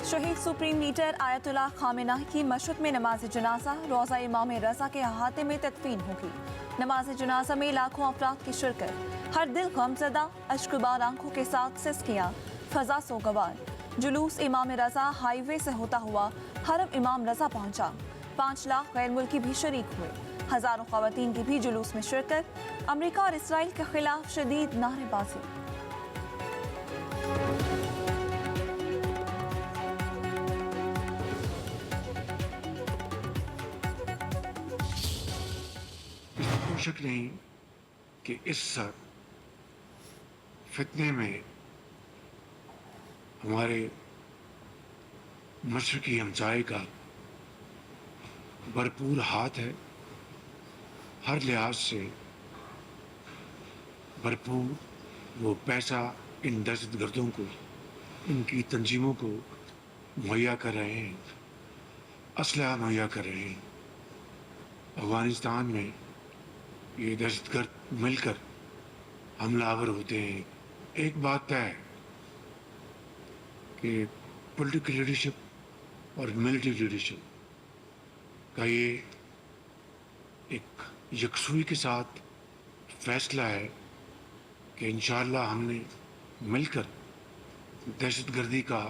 शहीद supreme leader Ayatollah Khamenei की Mashhad में नमाज जनाजा रोज़ा इमाम रज़ा के अहाते में तदफीन होगी। नमाज जनाजा में लाखों अफराद की शिरकत, हर दिल गमज़दा अश्कबार आंखों के साथ सिस्कियाँ, फजा सोगवार। जुलूस इमाम रज़ा हाईवे से होता हुआ हरम इमाम रज़ा पहुँचा। 5 लाख गैर मुल्की भी शरीक हुए। हज़ारों ख़वातीन की भी जुलूस में शिरकत। अमरीका और इसराइल के खिलाफ शदीद नारेबाजी। कोई शक नहीं कि इस फितने में हमारे मशरकी हमसाये का भरपूर हाथ है। हर लिहाज से भरपूर वो पैसा इन दहशतगर्दों को, इनकी तंजीमों को मुहैया कर रहे हैं, असलहा मुहैया कर रहे हैं। अफगानिस्तान में ये दहशतगर्द मिलकर हमलावर होते हैं। एक बात तय है कि पॉलिटिकल लीडरशिप और मिलिट्री लीडरशिप का ये एक यकसुई के साथ फैसला है कि इंशाअल्लाह हमने मिलकर दहशतगर्दी का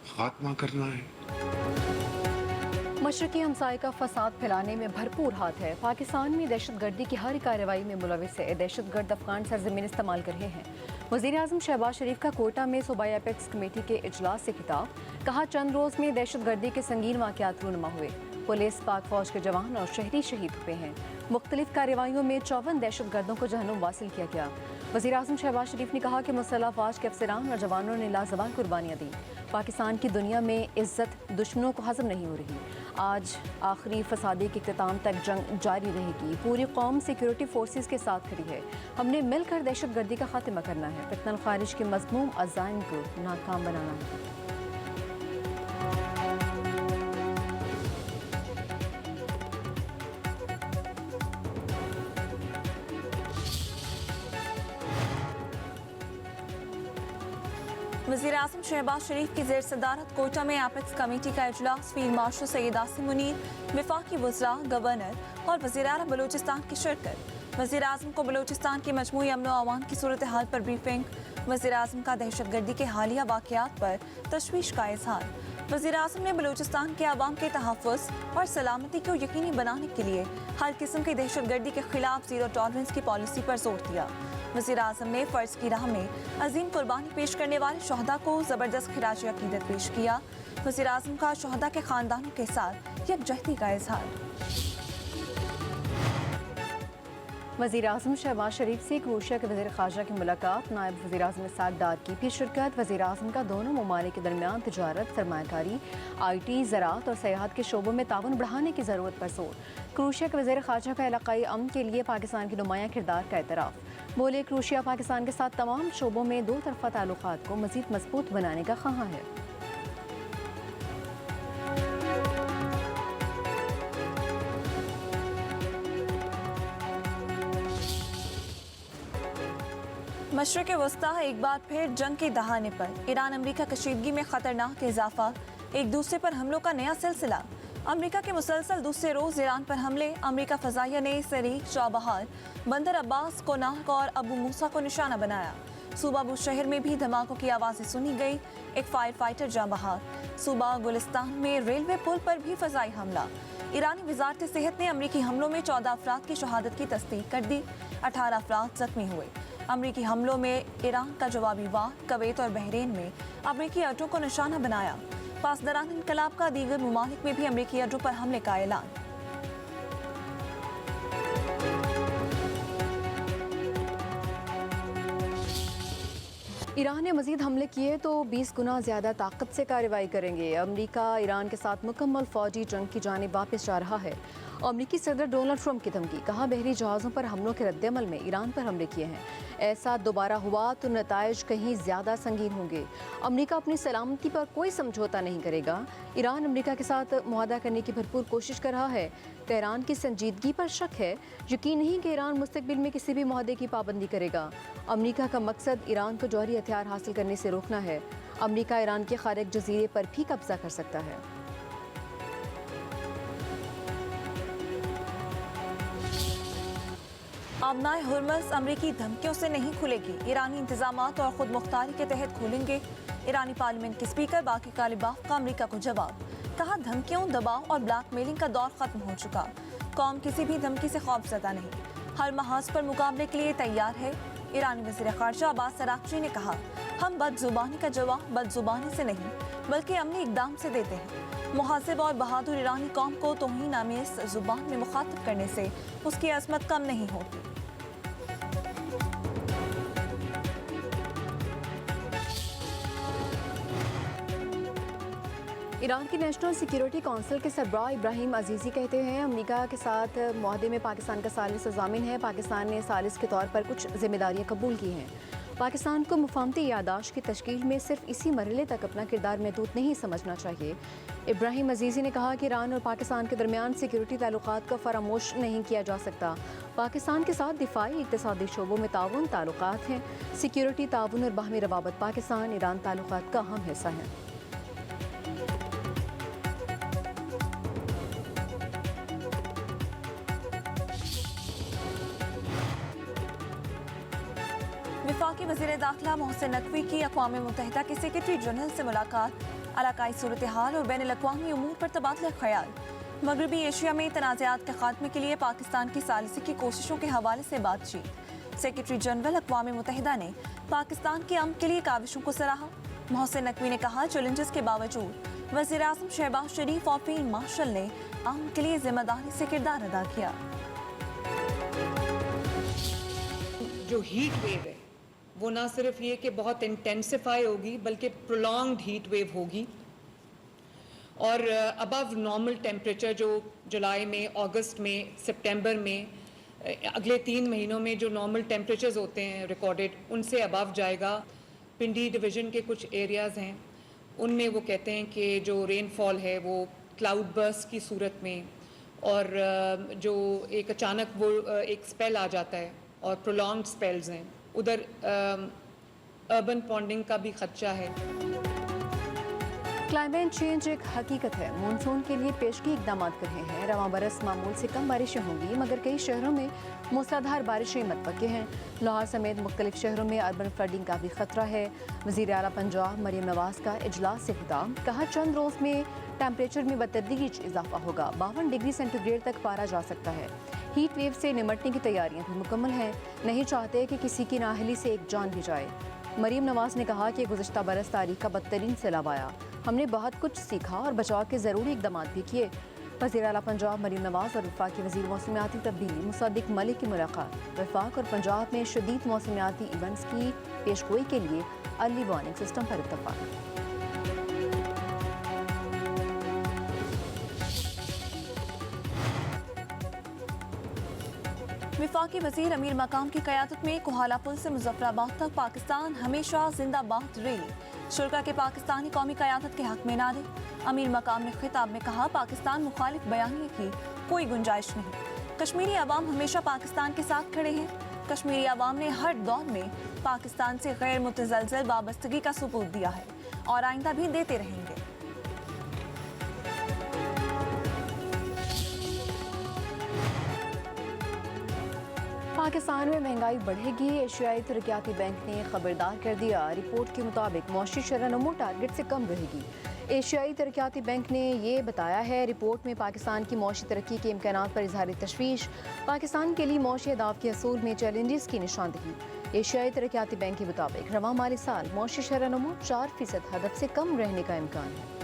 खात्मा करना है। मशरकी हमसाये का फसाद फैलाने में भरपूर हाथ है। पाकिस्तान में दहशतगर्दी की हर कार्रवाई में मुलविस है। दहशतगर्द अफगान सरजमीन इस्तेमाल कर रहे हैं। वज़ीर-ए-आज़म शहबाज शरीफ का कोटा में सूबाई एपेक्स कमेटी के इजलास से खिताब। कहा, चंद रोज़ में दहशतगर्दी के संगीन वाक़यात रूनुमा हुए। पुलिस, पाक फौज के जवान और शहरी शहीद हुए हैं। मुख्तलिफ कार्रवाइयों में 54 दहशतगर्दों को जहन्नुम वासिल किया गया। वज़ीर-ए-आज़म शहबाज शरीफ ने कहा कि मुसल्लह अफ़वाज के अफसरान और जवानों ने लाजवाब कुर्बानियाँ दी। पाकिस्तान की दुनिया में इज्जत दुश्मनों को हज़म नहीं हो रही। आज आखिरी फसादी के इख्तिताम तक जंग जारी रहेगी। पूरी कौम सिक्योरिटी फोर्सेस के साथ खड़ी है। हमने मिलकर दहशतगर्दी का खात्मा करना है। फितनल खारिज के मज़मूम अज़ाइम को नाकाम बनाना है। वज़ीर-ए-आज़म शहबाज शरीफ की ज़ेर सदारत कोटा में एपेक्स कमेटी का इजलास। फील्ड मार्शल सैयद आसिम मुनीर, वफाकी वज़रा, गवर्नर और वज़ीर-ए-आला बलूचिस्तान की शिरकत। वज़ीर-ए-आज़म को बलूचिस्तान की मजमूई अमन व अमान की सूरत हाल पर ब्रीफिंग। वज़ीर-ए-आज़म का दहशतगर्दी के हालिया वाक़यात पर तशवीश का इजहार। वज़ीर-ए-आज़म ने बलूचिस्तान के अवाम के तहफ़्फ़ुज़ और सलामती को यकीनी बनाने के लिए हर किस्म की दहशतगर्दी के खिलाफ ज़ीरो टॉलरेंस की पॉलिसी पर जोर दिया। वज़ीर-ए-आज़म ने फ़र्ज़ की राह में अजीम कुर्बानी पेश करने वाले शहदा को ज़बरदस्त खिराज अक़ीदत पेश किया। वज़ीर-ए-आज़म का शहदा के ख़ानदानों के साथ यकजहती का इजहार। वज़ीर-ए-आज़म शहबाज शरीफ से क्रोएशिया के वज़ीर ख़ारजा की मुलाकात। नायब वज़ीर-ए-आज़म इसहाक़ डार की भी शिरकत। वज़ीर-ए-आज़म का दोनों ममालिक के दरमियान तिजारत, सरमायाकारी, IT, ज़राअत और सयाहत के शोबों में ताउन बढ़ाने की ज़रूरत पर जोर। क्रोएशिया के वज़ीर ख़ारजा का इलाक़ाई अमन के लिए पाकिस्तान की नुमायाँ किरदार का एतराफ़। बोले, क्रोएशिया पाकिस्तान के साथ तमाम शोबों में दो तरफ़ा ताल्लुक़ात को मज़ीद मज़बूत बनाने का ख़्वाहां है। मशरिक़ वस्ता एक बार फिर जंग के दहाने पर। ईरान अमरीका कशीदगी में खतरनाक इजाफा। एक दूसरे पर हमलों का नया सिलसिला। अमरीका के मुसलसल दूसरे रोज़ ईरान पर हमले। अमरीका फ़ज़ाइया ने सरी, चाबहार, बंदर अब्बास, कोनार्क और अबू मूसा को निशाना बनाया। सूबा बुशहर में भी धमाकों की आवाज़ें सुनी गई। एक फायर फाइटर जाँ बहार। सूबा गुलिस्तान में रेलवे पुल पर भी फ़ज़ाई हमला। ईरानी वज़ारत सेहत ने अमरीकी हमलों में 14 अफराद की शहादत की तस्दीक कर दी। 18 अफराद ज़ख्मी हुए। अमरीकी हमलों में ईरान का जवाबी वार। कुवैत और बहरीन में अमरीकी अड्डों को निशाना बनाया। पासदारान इनकलाब का दीगर ममालिक में भी अमरीकी अड्डों पर हमले का ऐलान। ईरान ने मज़ीद हमले किए तो 20 गुना ज़्यादा ताकत से कार्रवाई करेंगे। अमरीका ईरान के साथ मुकम्मल फ़ौजी जंग की जानिब वापस जा रहा है। अमरीकी सदर डोनाल्ड ट्रंप की धमकी। कहा, बहरी जहाज़ों पर हमलों के रद्दअमल में ईरान पर हमले किए हैं। ऐसा दोबारा हुआ तो नताइज कहीं ज़्यादा संगीन होंगे। अमरीका अपनी सलामती पर कोई समझौता नहीं करेगा। ईरान अमरीका के साथ मुआहदा करने की भरपूर कोशिश कर रहा है। तेहरान की संजीदगी पर शक है। यकीन नहीं कि ईरान मुस्तकबिल में किसी भी मुआहदे की पाबंदी करेगा। अमरीका का मकसद ईरान को जौहरी हथियार हासिल करने से रोकना है। امریکہ ایران کے خارق جزیرے پر بھی قبضہ کر سکتا ہے۔ آبنائے ہرمز امریکی دھمکیوں سے نہیں کھلے گی، ایرانی انتظامات اور خود مختاری کے تحت کھولیں گے۔ ایرانی پارلیمنٹ کے اسپیکر باقی کالباف کا امریکہ کو جواب، کہا دھمکیوں، دباؤ اور بلیک میلنگ کا دور ختم ہو چکا، قوم کسی بھی دھمکی سے خوف زدہ نہیں، ہر محاذ پر مقابلے کے لیے تیار ہے۔ ایرانی وزیر خارجہ عباس اراغچی نے کہا، ہم بد زبانی کا جواب بد زبانی سے نہیں بلکہ عملی اقدام سے دیتے ہیں۔ مہذب اور بہادر ایرانی قوم کو توہین آمیز زبان میں مخاطب کرنے سے اس کی عظمت کم نہیں ہوتی۔ ایران کی نیشنل سیکیورٹی کونسل کے سربراہ ابراہیم عزیزی کہتے ہیں امریکہ کے ساتھ معاہدے میں پاکستان کا ثالث ضامن ہے۔ پاکستان نے ثالث کے طور پر کچھ ذمہ داریاں قبول کی ہیں۔ پاکستان کو مفاہمتی یادداشت کی تشکیل میں صرف اسی مرحلے تک اپنا کردار محدود نہیں سمجھنا چاہیے۔ ابراہیم عزیزی نے کہا کہ ایران اور پاکستان کے درمیان سیکیورٹی تعلقات کو فراموش نہیں کیا جا سکتا۔ پاکستان کے ساتھ دفاعی اقتصادی شعبوں میں تعاون تعلقات ہیں۔ سیکیورٹی تعاون اور باہمی روابط پاکستان ایران تعلقات کا اہم حصہ ہیں۔ وفاقی وزیر داخلہ محسن نقوی کی اقوام متحدہ کے سیکرٹری جنرل سے ملاقات، علاقائی صورتحال اور بین الاقوامی امور پر تبادلہ خیال، مغربی ایشیا میں تنازعات کے خاتمے کے لیے پاکستان کی ثالثی کی کوششوں کے حوالے سے بات چیت۔ سیکرٹری جنرل اقوام متحدہ نے پاکستان کے امن کے لیے کاوشوں کو سراہا۔ محسن نقوی نے کہا، چیلنجز کے باوجود وزیر اعظم شہباز شریف اور فیلڈ مارشل نے امن کے لیے ذمہ داری سے کردار ادا کیا۔ جو ہیٹ ویو ہے وہ نہ صرف یہ کہ بہت انٹینسیفائی ہوگی بلکہ پرولونگڈ ہیٹ ویو ہوگی، اور ابو نارمل ٹیمپریچر جو جولائی میں، اگست میں، سپٹمبر میں، اگلے 3 مہینوں میں جو نارمل ٹیمپریچرز ہوتے ہیں ریکارڈڈ، ان سے ابو جائے گا۔ پنڈی ڈویژن کے کچھ ایریاز ہیں ان میں وہ کہتے ہیں کہ جو رین فال ہے وہ کلاؤڈ برسٹ کی صورت میں، اور جو ایک اچانک وہ ایک سپیل آ جاتا ہے اور پرولونگڈ سپیلز ہیں، ادھر اربن پونڈنگ کا بھی خدشہ ہے۔ کلائمیٹ چینج ایک حقیقت ہے۔ مانسون کے لیے پیشگی اقدامات کر رہے ہیں۔ رواں برس معمول سے کم بارشیں ہوں گی، مگر کئی شہروں میں موسلادھار بارشیں متوقع ہیں۔ لاہور سمیت مختلف شہروں میں اربن فلڈنگ کا بھی خطرہ ہے۔ وزیر اعلیٰ پنجاب مریم نواز کا اجلاس سے خطاب، کہا چند روز میں ٹیمپریچر میں بتدریج اضافہ ہوگا، 52 ڈگری سینٹی گریڈ تک پارا جا سکتا ہے۔ ہیٹ ویو سے نمٹنے کی تیاریاں بھی مکمل ہیں، نہیں چاہتے کہ کسی کی نااہلی سے ایک جان بھی جائے۔ مریم نواز نے کہا کہ گزشتہ برس تاریخ کا بدترین سیلاب آیا، ہم نے بہت کچھ سیکھا اور بچاؤ کے ضروری اقدامات بھی کیے۔ وزیر اعلیٰ پنجاب مریم نواز اور وفاقی وزیر موسمیاتی تبدیلی مصدق ملک کی ملاقات۔ وفاق اور پنجاب میں شدید موسمیاتی ایونٹس کی پیشگوئی کے لیے ارلی وارننگ سسٹم پر اتفاق۔ وفاقی وزیر امیر مقام کی قیادت میں کوہالہ پل سے مظفر آباد تک پاکستان ہمیشہ زندہ باد ریلی، شرکا کے پاکستانی قومی قیادت کے حق میں نعرے۔ امیر مقام نے خطاب میں کہا، پاکستان مخالف بیانیے کی کوئی گنجائش نہیں، کشمیری عوام ہمیشہ پاکستان کے ساتھ کھڑے ہیں۔ کشمیری عوام نے ہر دور میں پاکستان سے غیر متزلزل وابستگی کا ثبوت دیا ہے اور آئندہ بھی دیتے رہیں گے۔ پاکستان میں مہنگائی بڑھے گی، ایشیائی ترقیاتی بینک نے خبردار کر دیا۔ رپورٹ کے مطابق معاشی شرح نمو ٹارگٹ سے کم رہے گی۔ ایشیائی ترقیاتی بینک نے یہ بتایا ہے۔ رپورٹ میں پاکستان کی معاشی ترقی کے امکانات پر اظہار تشویش، پاکستان کے لیے معاشی اہداف کے حصول میں چیلنجز کی نشاندہی۔ ایشیائی ترقیاتی بینک کے مطابق رواں مالی سال معاشی شرح نمو 4% ہدف سے کم رہنے کا امکان ہے۔